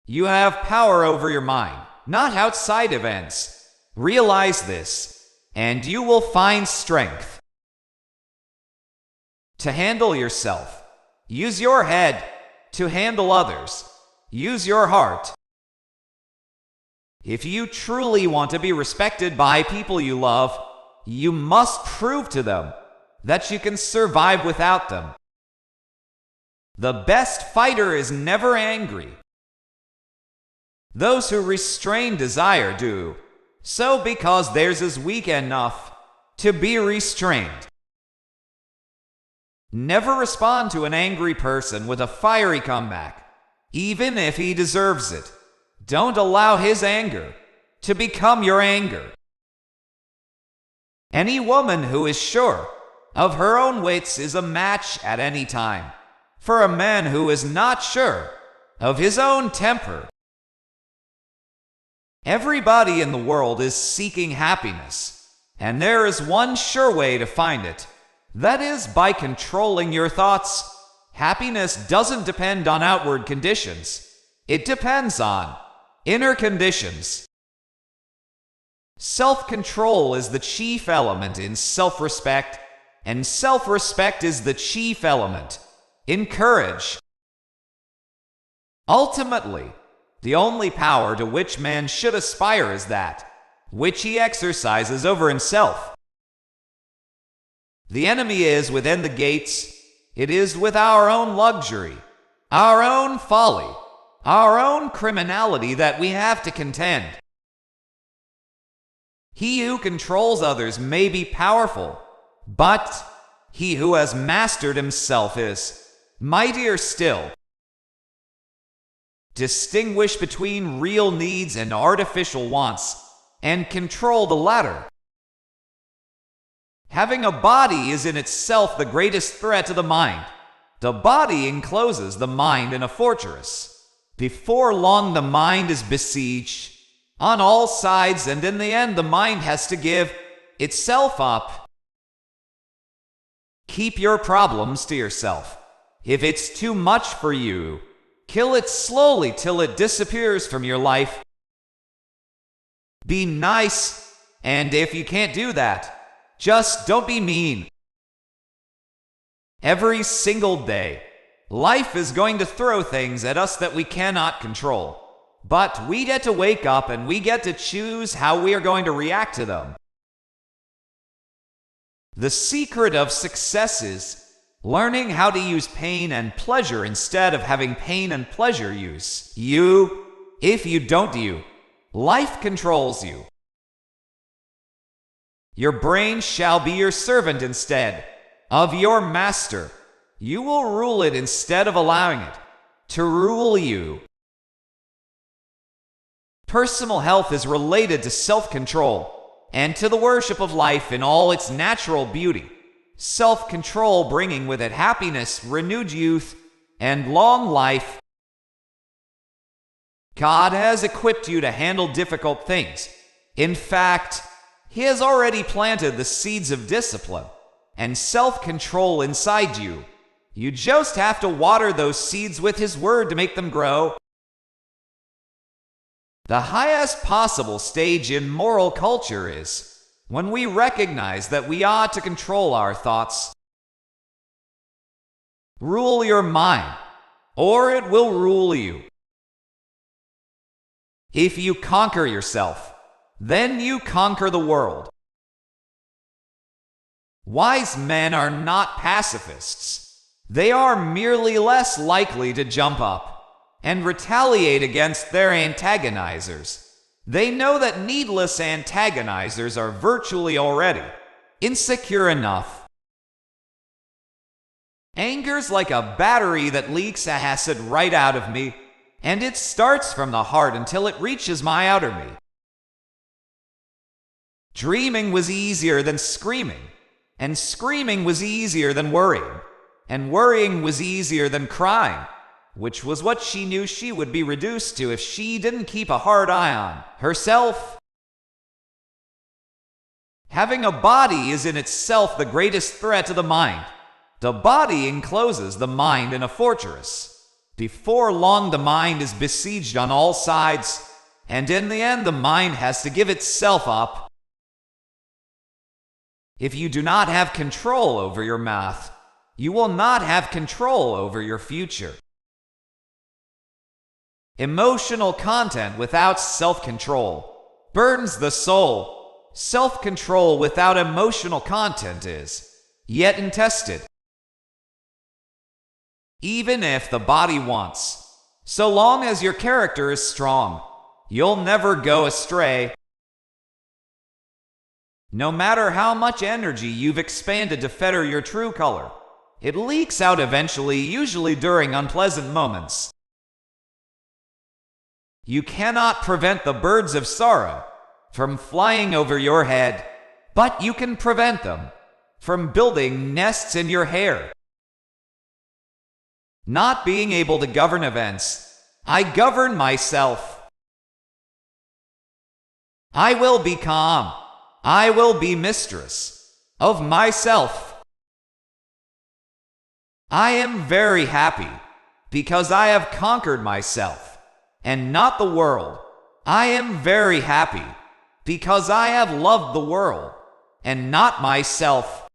You have power over your mind, not outside events. Realize this, and you will find strength to handle yourself. Use your head to handle others. Use your heart. If you truly want to be respected by people you love, you must prove to them that you can survive without them. The best fighter is never angry. Those who restrain desire do so because theirs is weak enough to be restrained. Never respond to an angry person with a fiery comeback, even if he deserves it. Don't allow his anger to become your anger. Any woman who is sure of her own wits is a match at any time for a man who is not sure of his own temper. Everybody in the world is seeking happiness, and there is one sure way to find it. That is by controlling your thoughts. Happiness doesn't depend on outward conditions. It depends on inner conditions. Self-control is the chief element in self-respect, and self-respect is the chief element in courage. Ultimately, the only power to which man should aspire is that which he exercises over himself. The enemy is within the gates. It is with our own luxury, our own folly, our own criminality that we have to contend. He who controls others may be powerful, but he who has mastered himself is mightier still. Distinguish between real needs and artificial wants, and control the latter. Having a body is in itself the greatest threat to the mind. The body encloses the mind in a fortress. Before long, the mind is besieged on all sides, and in the end, the mind has to give itself up. Keep your problems to yourself. If it's too much for you, kill it slowly till it disappears from your life. Be nice, and if you can't do that, just don't be mean. Every single day, life is going to throw things at us that we cannot control. But we get to wake up and we get to choose how we are going to react to them. The secret of success is learning how to use pain and pleasure instead of having pain and pleasure use you. If you don't, life controls you. Your brain shall be your servant instead of your master. You will rule it instead of allowing it to rule you. Personal health is related to self-control and to the worship of life in all its natural beauty. Self-control bringing with it happiness, renewed youth, and long life. God has equipped you to handle difficult things. In fact, He has already planted the seeds of discipline and self-control inside you. You just have to water those seeds with His Word to make them grow. The highest possible stage in moral culture is when we recognize that we ought to control our thoughts. Rule your mind, or it will rule you. If you conquer yourself, then you conquer the world. Wise men are not pacifists. They are merely less likely to jump up and retaliate against their antagonizers. They know that needless antagonizers are virtually already insecure enough. Anger's like a battery that leaks acid right out of me, and it starts from the heart until it reaches my outer me. Dreaming was easier than screaming, and screaming was easier than worrying, and worrying was easier than crying, which was what she knew she would be reduced to if she didn't keep a hard eye on herself. Having a body is in itself the greatest threat to the mind. The body encloses the mind in a fortress. Before long, the mind is besieged on all sides, and in the end, the mind has to give itself up. If you do not have control over your math, you will not have control over your future. Emotional content without self-control burdens the soul. Self-control without emotional content is yet untested. Even if the body wants, so long as your character is strong, you'll never go astray. No matter how much energy you've expanded to fetter your true color, it leaks out eventually, usually during unpleasant moments. You cannot prevent the birds of sorrow from flying over your head, but you can prevent them from building nests in your hair. Not being able to govern events, I govern myself. I will be calm. I will be mistress of myself. I am very happy because I have conquered myself and not the world. I am very happy because I have loved the world and not myself.